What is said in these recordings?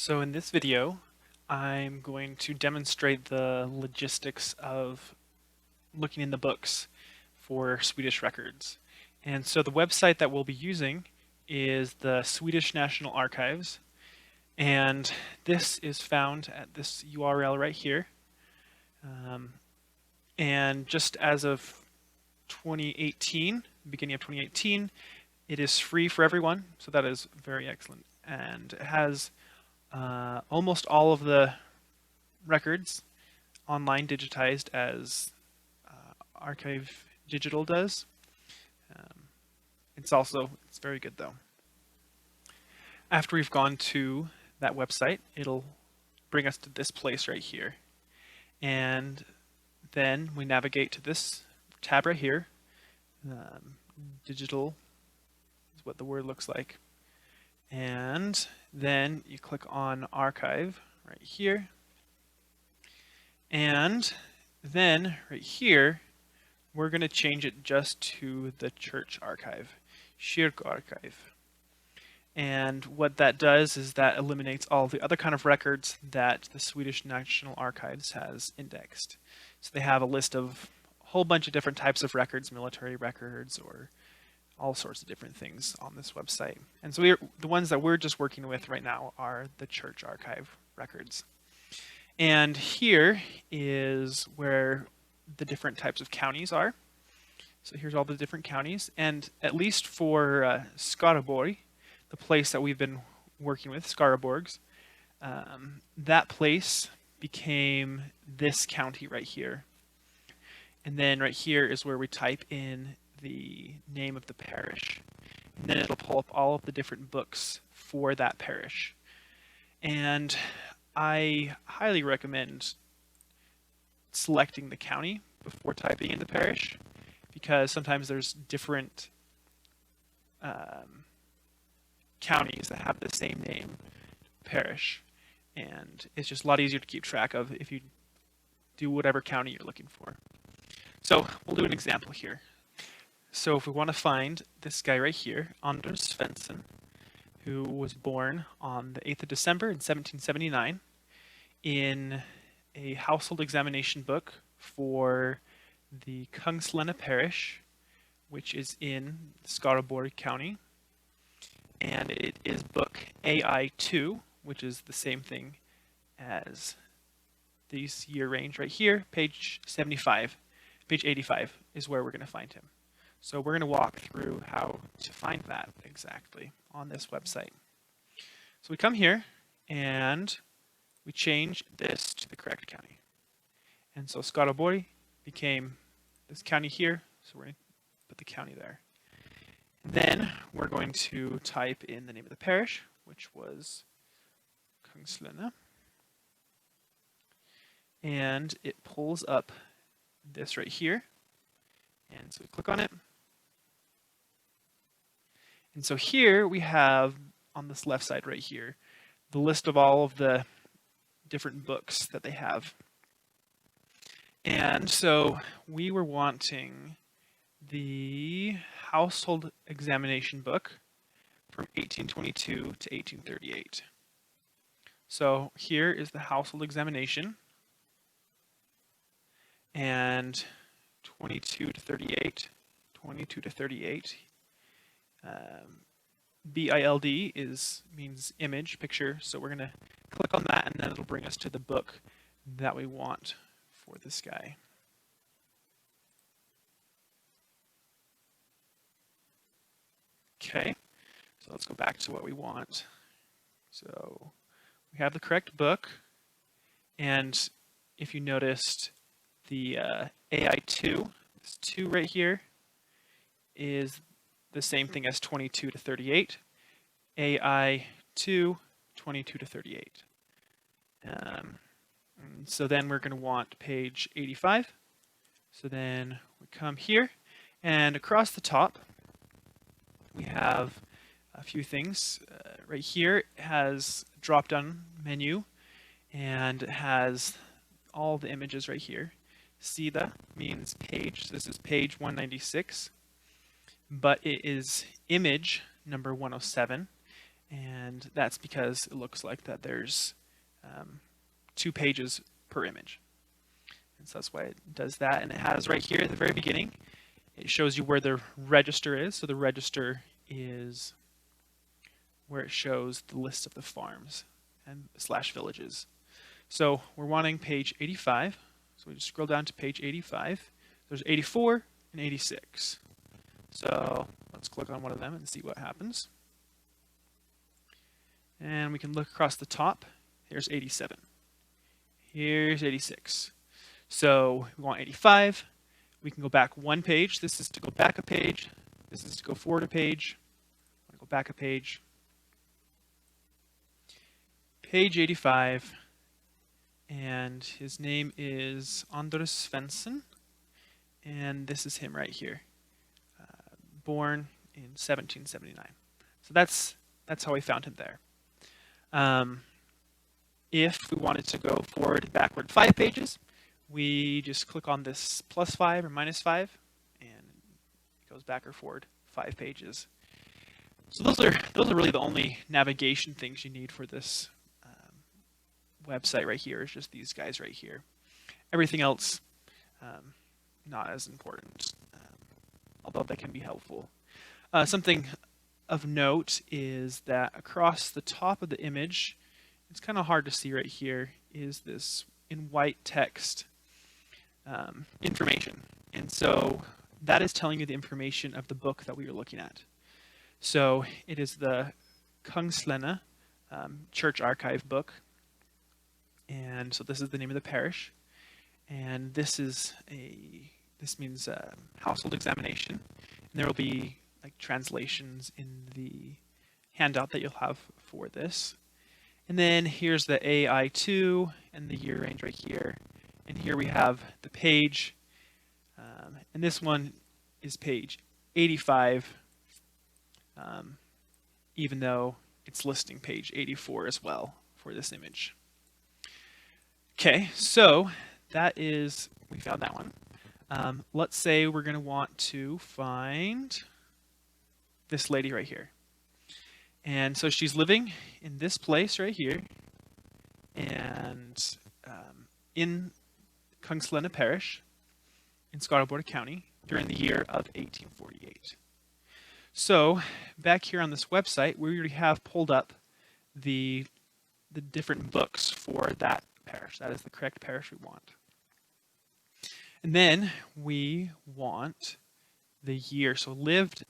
So in this video, I'm going to demonstrate the logistics of looking in the books for Swedish records. And so the website that we'll be using is the Swedish National Archives. And this is found at this URL right here. And just as of 2018, beginning of 2018, it is free for everyone. So that is very excellent. And it has almost all of the records online digitized as Archive Digital does. It's very good though. After we've gone to that website, it'll bring us to this place right here. And then we navigate to this tab right here. Digital is what the word looks like. And then you click on Archive right here. And then right here, we're going to change it just to the church archive, kyrkoarkiv. And what that does is that eliminates all the other kind of records that the Swedish National Archives has indexed. So they have a list of a whole bunch of different types of records, military records, or all sorts of different things on this website. And so the ones that we're just working with right now are the church archive records. And here is where the different types of counties are. So here's all the different counties. And at least for Skaraborg, the place that we've been working with, Skaraborgs, that place became this county right here. And then right here is where we type in the name of the parish. And then it'll pull up all of the different books for that parish. And I highly recommend selecting the county before typing in the parish, because sometimes there's different counties that have the same name, parish, and it's just a lot easier to keep track of if you do whatever county you're looking for. So we'll do an example here. So if we want to find this guy right here, Anders Svensson, who was born on the 8th of December in 1779 in a household examination book for the Kungslena parish, which is in Skaraborg County. And it is book AI2, which is the same thing as this year range right here, page 75. Page 85 is where we're going to find him. So we're going to walk through how to find that exactly on this website. So we come here and we change this to the correct county. And so Skaraborg became this county here, so we're going to put the county there. Then we're going to type in the name of the parish, which was Kungslena. And it pulls up this right here. And so we click on it. And so here we have, on this left side right here, the list of all of the different books that they have. And so we were wanting the household examination book from 1822 to 1838. So here is the household examination, and 22 to 38, BILD means image, picture, so we're going to click on that and then it'll bring us to the book that we want for this guy. Okay, so let's go back to what we want. So we have the correct book, and if you noticed, the AI2, this 2 right here, is the same thing as 22 to 38. AI2, 22 to 38. So then we're going to want page 85. So then we come here, and across the top, we have a few things. Right here it has a drop-down menu, and it has all the images right here. Sida means page. This is page 196, but it is image number 107, And that's because it looks like that there's 2 pages per image. And so that's why it does that. And it has right here at the very beginning, it shows you where the register is. So the register is where it shows the list of the farms and / villages. So we're wanting page 85. So we just scroll down to page 85. There's 84 and 86. So let's click on one of them and see what happens. And we can look across the top. Here's 87. Here's 86. So we want 85. We can go back 1 page. This is to go back a page. This is to go forward a page. I'm going to go back a page. Page 85. And his name is Anders Svensson. And this is him right here. Born in 1779. So that's how we found him there. If we wanted to go forward, backward 5 pages, we just click on this +5 or -5, and it goes back or forward 5 pages. So those are really the only navigation things you need for this website right here. Is just these guys right here. Everything else, not as important, although they can be helpful. Something of note is that across the top of the image, it's kind of hard to see right here, is this in white text information. And so that is telling you the information of the book that we are looking at. So it is the Kungslena Church Archive book. And so this is the name of the parish. And this means household examination. And there will be like translations in the handout that you'll have for this. And then here's the AI2 and the year range right here. And here we have the page. And this one is page 85, even though it's listing page 84 as well for this image. Okay, so we found that one. Let's say we're going to want to find this lady right here. And so she's living in this place right here, and in Kungslena Parish in Scarborough County during the year of 1848. So back here on this website, we already have pulled up the different books for that parish. That is the correct parish we want. And then we want the year. So lived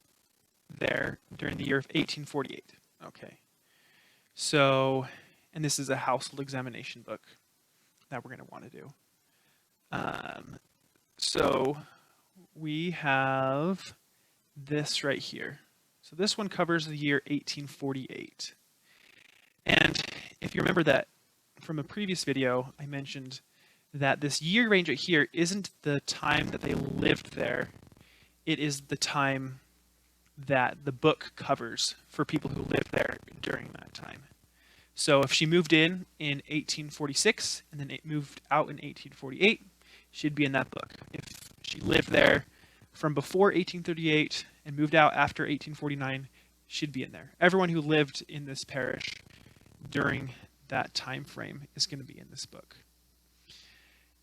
there during the year of 1848. Okay. So, and this is a household examination book that we're going to want to do. So we have this right here. So this one covers the year 1848. And if you remember that from a previous video, I mentioned that this year range right here isn't the time that they lived there. It is the time that the book covers for people who lived there during that time. So if she moved in 1846 and then it moved out in 1848, she'd be in that book. If she lived there from before 1838 and moved out after 1849, she'd be in there. Everyone who lived in this parish during that time frame is going to be in this book.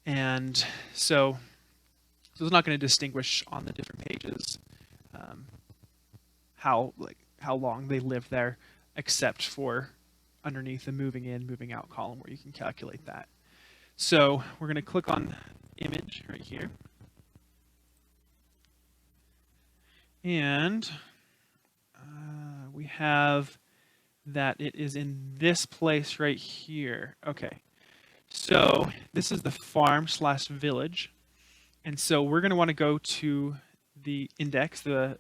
And so it's not going to distinguish on the different pages how long they lived there, except for underneath the moving in, moving out column where you can calculate that. So we're going to click on image right here. And we have that it is in this place right here. Okay. So this is the farm/village. And so we're going to want to go to the index, the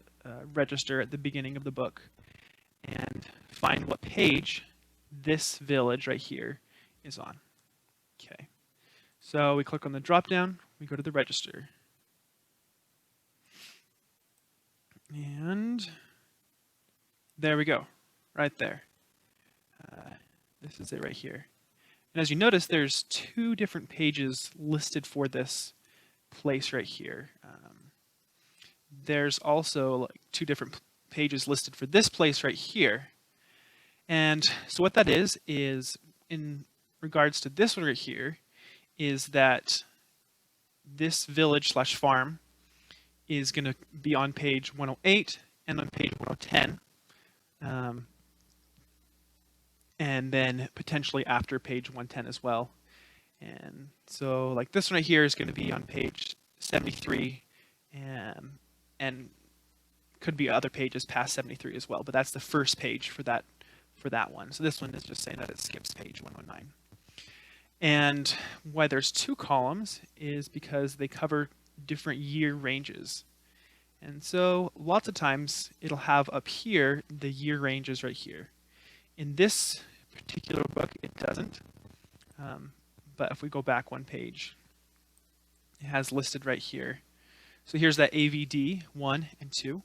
register at the beginning of the book, and find what page this village right here is on. Okay. So we click on the drop down, we go to the register. And there we go, right there. This is it right here. And as you notice, there's 2 different pages listed for this place right here. There's also 2 different pages listed for this place right here. And so what that is in regards to this one right here, is that this village/farm is going to be on page 108 and on page 110, and then potentially after page 110 as well. And so like this one right here is going to be on page 73, and could be other pages past 73 as well, but that's the first page for that one. So this one is just saying that it skips page 109. And why there's two columns is because they cover different year ranges. And so lots of times it'll have up here the year ranges right here. In this particular book, it doesn't. But if we go back one page, it has listed right here. So here's that AVD 1 and 2.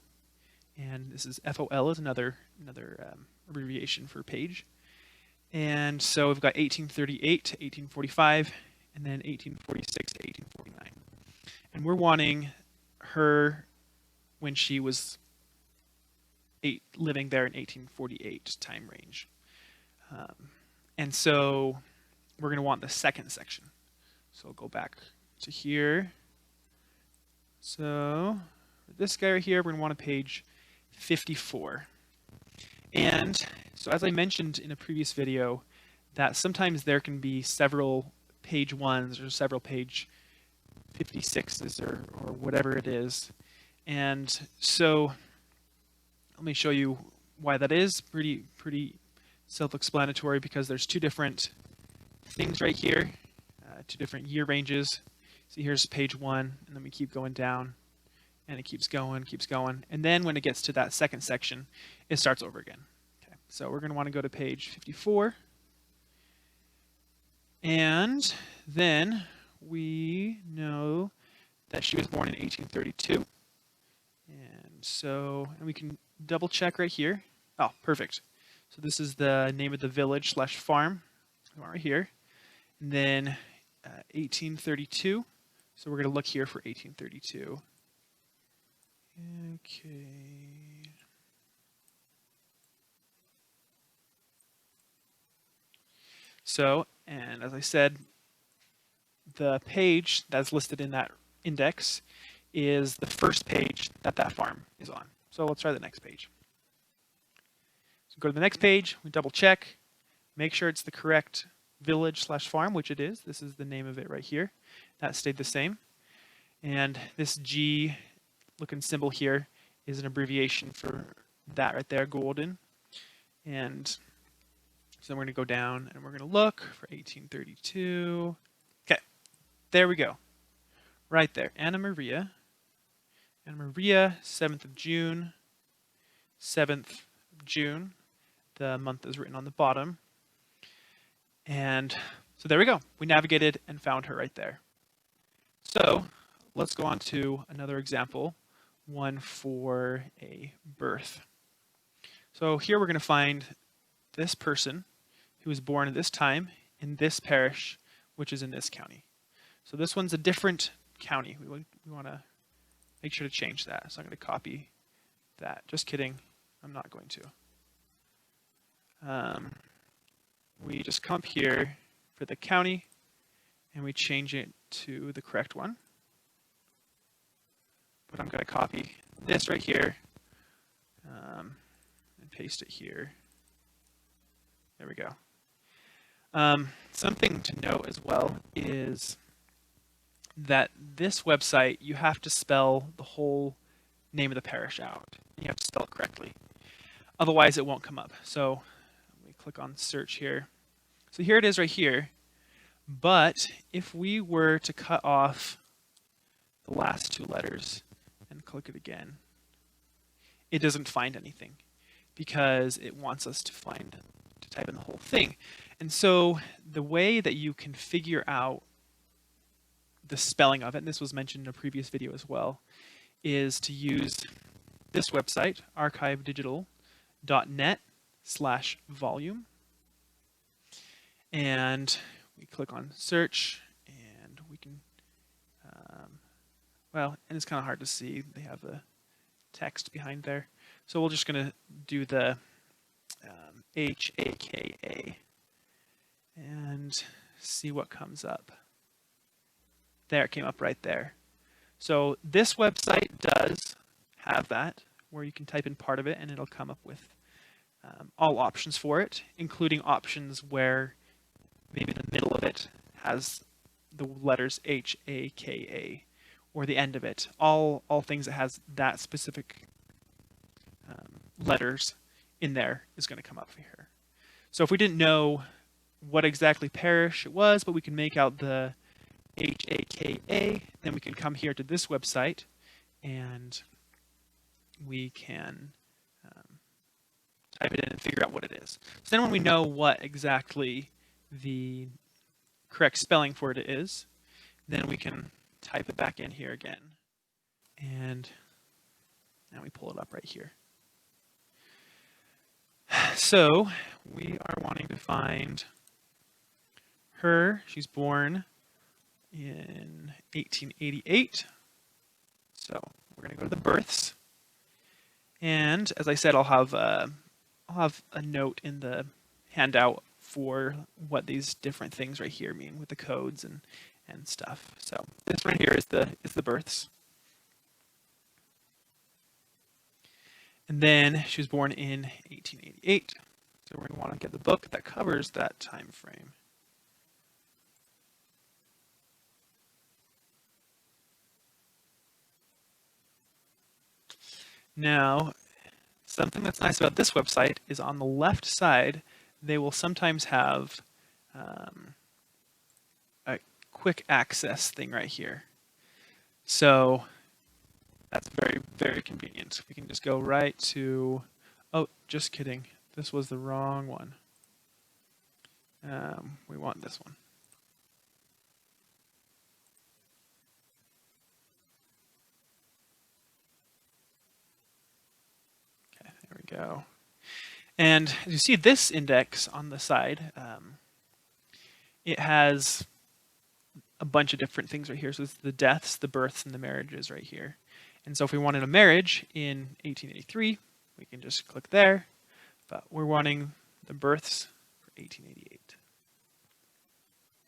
And this is FOL is another abbreviation for page. And so we've got 1838 to 1845, and then 1846 to 1849. And we're wanting her when she was living there in 1848 time range. And so we're going to want the second section. So I'll go back to here. So for this guy right here, we're going to want a page 54. And so as I mentioned in a previous video, that sometimes there can be several page 1s or several page 56s or whatever it is. And so let me show you why that is. Pretty self-explanatory, because there's two different things right here, two different year ranges. So here's page 1, and then we keep going down, and it keeps going, and then when it gets to that second section, it starts over again. Okay, so we're going to want to go to page 54, and then we know that she was born in 1832, and we can double check right here. Oh, perfect. So this is the name of the village/farm, right here, and then 1832. So we're going to look here for 1832. Okay. So, and as I said, the page that's listed in that index is the first page that farm is on. So let's try the next page. So go to the next page, we double check, make sure it's the correct village/farm, which it is. This is the name of it right here. That stayed the same. And this G looking symbol here is an abbreviation for that right there, golden. And so we're going to go down and we're going to look for 1832. Okay, there we go. Right there, Anna Maria, 7th of June, 7th of June. The month is written on the bottom. And so there we go. We navigated and found her right there. So let's go on to another example, one for a birth. So here we're going to find this person who was born at this time in this parish, which is in this county. So this one's a different county. We want to make sure to change that. So I'm going to copy that. Just kidding. I'm not going to. We just come up here for the county and we change it to the correct one. But I'm going to copy this right here and paste it here. There we go. Something to note as well is that this website, you have to spell the whole name of the parish out. You have to spell it correctly. Otherwise, it won't come up. So let me click on search here. So here it is right here. But if we were to cut off the last two letters and click it again, it doesn't find anything because it wants us to type in the whole thing. And so the way that you can figure out the spelling of it, and this was mentioned in a previous video as well, is to use this website, archivedigital.net/volume. And we click on search and we can, and it's kind of hard to see. They have the text behind there. So we're just going to do the HAKA and see what comes up. There, it came up right there. So this website does have that, where you can type in part of it and it'll come up with all options for it, including options where maybe the middle of it has the letters HAKA, or the end of it. All things that has that specific letters in there is going to come up here. So if we didn't know what exactly parish it was, but we can make out the HAKA, then we can come here to this website and we can type it in and figure out what it is. So then when we know what exactly the correct spelling for it is, then we can type it back in here again. And now we pull it up right here. So we are wanting to find her. She's born in 1888. So we're going to go to the births. And as I said, I'll have a note in the handout for what these different things right here mean with the codes and stuff. So this right here is the births. And then she was born in 1888. So we're going to want to get the book that covers that time frame. Now, something that's nice about this website is on the left side, they will sometimes have a quick access thing right here. So that's very, very convenient. We can just go right to, oh, just kidding. This was the wrong one. We want this one. Okay, there we go. And as you see this index on the side, it has a bunch of different things right here. So it's the deaths, the births, and the marriages right here. And so if we wanted a marriage in 1883, we can just click there. But we're wanting the births for 1888.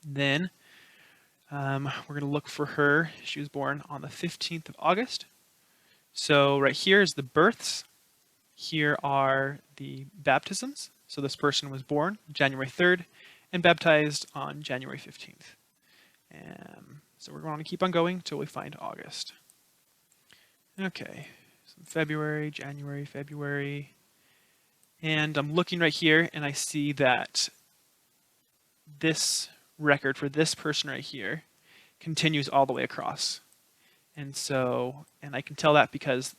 Then we're going to look for her. She was born on the 15th of August. So right here is the births. Here are the baptisms. So this person was born January 3rd and baptized on January 15th. So we're going to keep on going until we find August. Okay, so February, January, February. And I'm looking right here and I see that this record for this person right here continues all the way across. And I can tell that because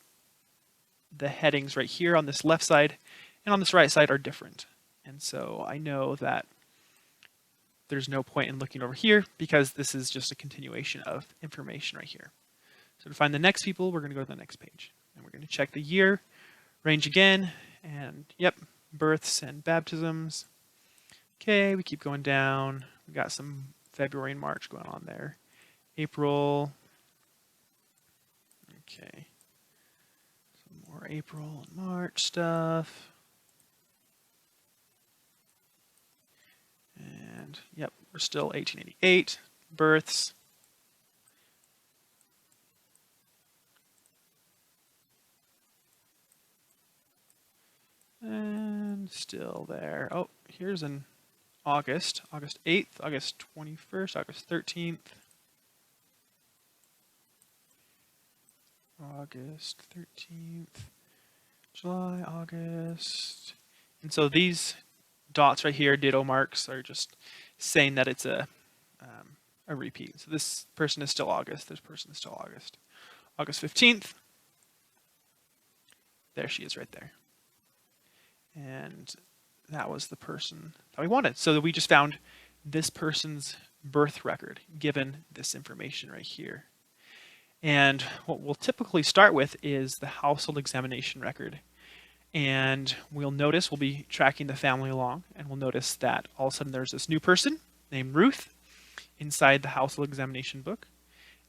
the headings right here on this left side and on this right side are different. And so I know that there's no point in looking over here because this is just a continuation of information right here. So to find the next people, we're going to go to the next page. And we're going to check the year, range again, and yep, births and baptisms. Okay, we keep going down. We got some February and March going on there. April. Okay. Some more April and March stuff. And yep, we're still 1888. Births. And still there. Oh, here's an August. August 8th, August 21st, August 13th. August 13th. July, August. And so these dots right here, ditto marks, are just saying that it's a repeat. So this person is still August. This person is still August. August 15th. There she is right there. And that was the person that we wanted. So that we just found this person's birth record given this information right here. And what we'll typically start with is the household examination record. And we'll notice, we'll be tracking the family along, and we'll notice that all of a sudden there's this new person named Ruth inside the household examination book.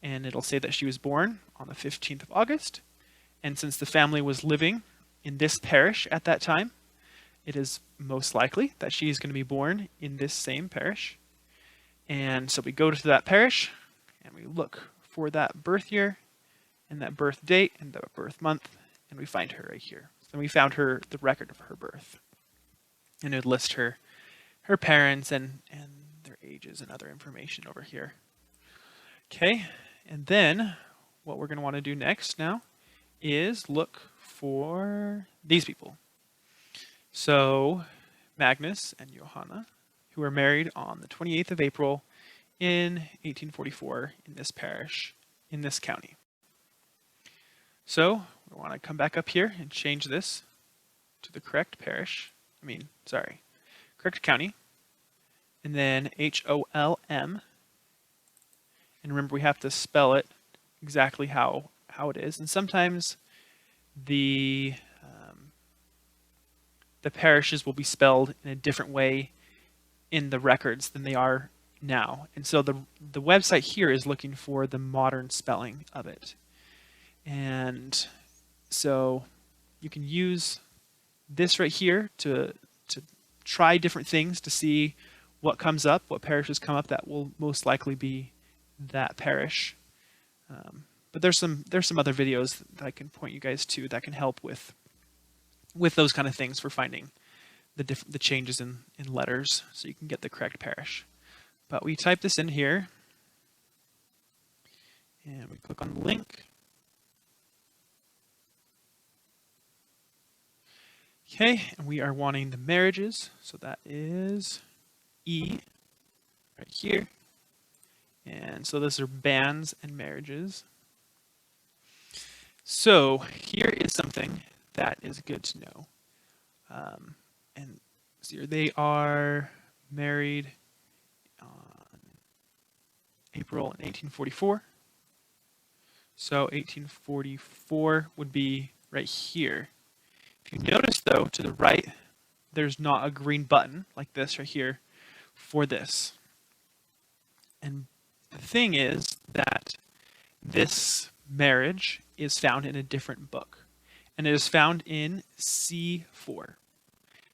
And it'll say that she was born on the 15th of August. And since the family was living in this parish at that time, it is most likely that she is going to be born in this same parish. And so we go to that parish and we look for that birth year and that birth date and the birth month, and we find her right here. So we found her, the record of her birth. And it would list her parents and their ages and other information over here. Okay, and then what we're going to want to do next now is look for these people. So Magnus and Johanna, who were married on the 28th of April in 1844 in this parish, in this county. So we want to come back up here and change this to the correct parish. Correct county. And then HOLM. And remember, we have to spell it exactly how it is. And sometimes the parishes will be spelled in a different way in the records than they are now. And so the website here is looking for the modern spelling of it. And so you can use this right here to try different things to see what comes up, what parishes come up. That will most likely be that parish. But there's some other videos that I can point you guys to that can help with those kind of things for finding the changes in letters, so you can get the correct parish. But we type this in here, and we click on the link. Okay, and we are wanting the marriages, so that is E right here. And so those are banns and marriages. So here is something that is good to know. And so they are married on April in 1844. So 1844 would be right here. If you notice, though, to the right, there's not a green button like this right here for this. And the thing is that this marriage is found in a different book, and it is found in C4.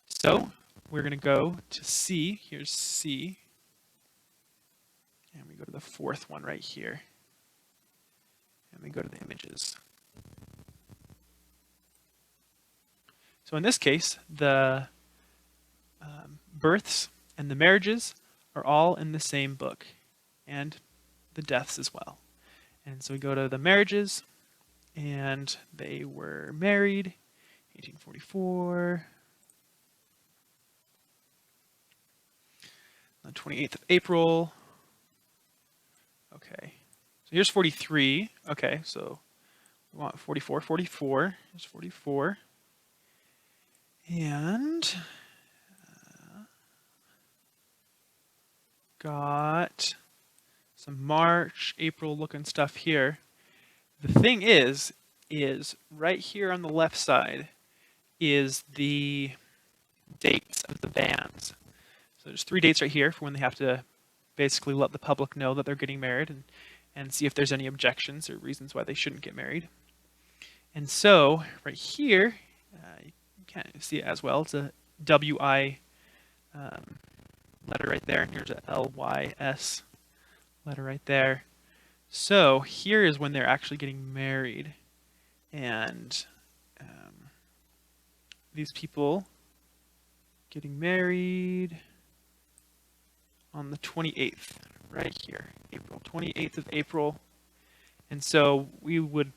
So we're going to go to C. Here's C. And we go to the fourth one right here. And we go to the images. So in this case, the births and the marriages are all in the same book, and the deaths as well. And so we go to the marriages, and they were married 1844 on the 28th of April. Okay, so here's 43. Okay, so we want 44. Here's 44. And got some March, April looking stuff here. The thing is right here on the left side is the dates of the banns. So there's 3 dates right here for when they have to basically let the public know that they're getting married and see if there's any objections or reasons why they shouldn't get married. And so right here, you can't see it as well. It's a WI letter right there, and here's a LYS letter right there. So here is when they're actually getting married, and these people getting married on the 28th, right here, April 28th of April. And so we would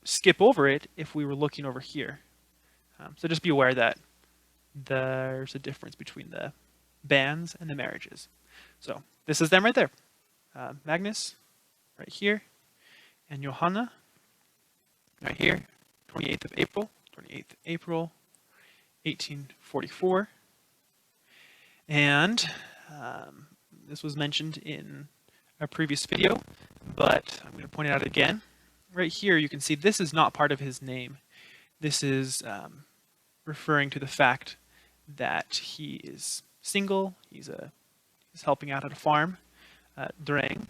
skip over it if we were looking over here. So just be aware that there's a difference between the banns and the marriages. So this is them right there. Magnus, right here, and Johanna, right here, 28th of April, 1844. And this was mentioned in a previous video, but I'm going to point it out again. Right here, you can see this is not part of his name. This is referring to the fact that he is single. He's helping out at a farm, Drang,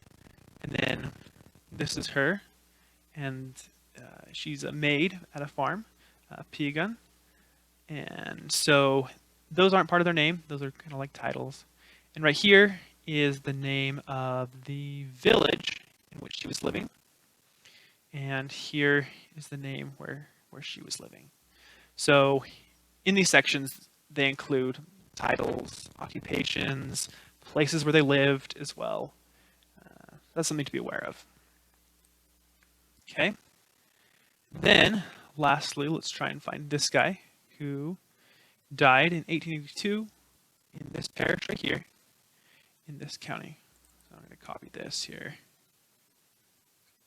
and then this is her, and she's a maid at a farm, Pigan, and so those aren't part of their name. Those are kind of like titles. And right here is the name of the village in which she was living. And here is the name where she was living. So in these sections, they include titles, occupations, places where they lived as well. That's something to be aware of. Okay. Then, lastly, let's try and find this guy who died in 1882 in this parish right here in this county. So I'm going to copy this here.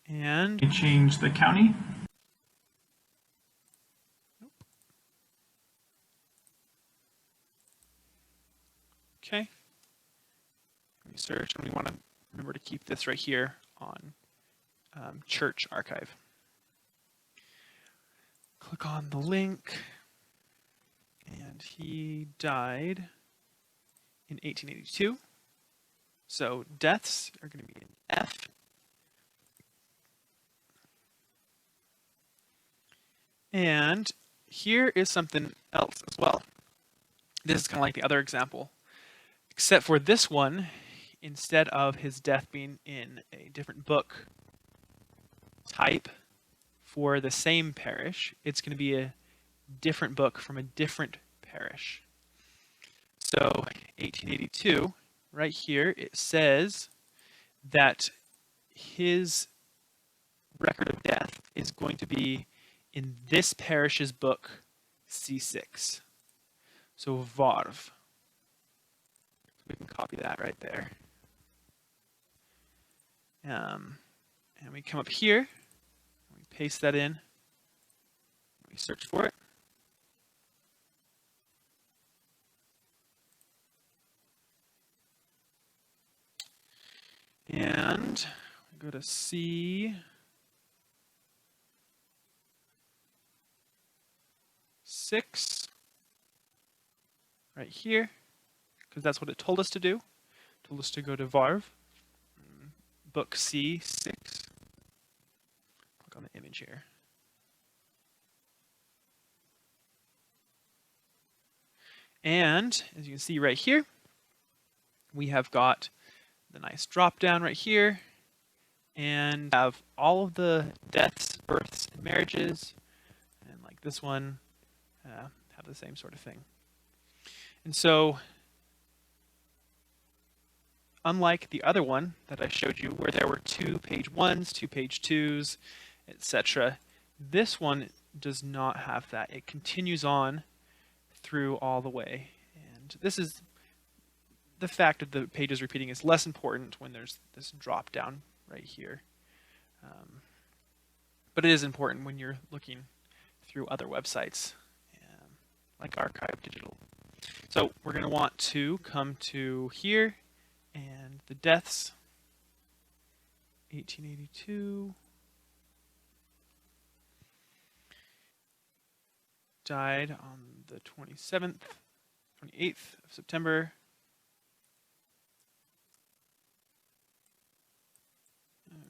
And change the county. okay. We search, and we want to remember to keep this right here on Church Archive. Click on the link, and he died in 1882. So deaths are going to be an F. And here is something else as well. This is kind of like the other example, except for this one, instead of his death being in a different book type for the same parish, it's going to be a different book from a different parish. So 1882, right here, it says that his record of death is going to be in this parish's book, C6. So Varv. We can copy that right there. And we come up here, we paste that in, we search for it. And we go to C6, right here, because that's what it told us to do. It told us to go to Varv, book C6. Click on the image here. And as you can see right here, we have got the nice drop down right here, and have all of the deaths, births, and marriages, and like this one, have the same sort of thing. And so, unlike the other one that I showed you, where there were 2 page 1s, 2 page 2s, etc., this one does not have that. It continues on through all the way. And this is the fact of the pages repeating is less important when there's this drop down right here. But it is important when you're looking through other websites, like Archive Digital. So we're going to want to come to here, and the deaths, 1882, died on the 28th of September.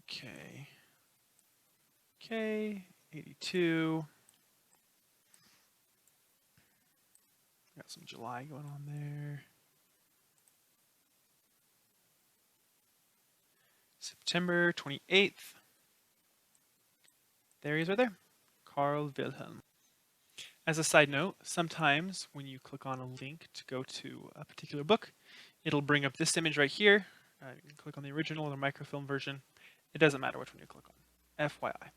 Okay, 82. Got some July going on there. September 28th. There he is right there. Carl Wilhelm. As a side note, sometimes when you click on a link to go to a particular book, it'll bring up this image right here. You can click on the original or the microfilm version. It doesn't matter which one you click on. FYI.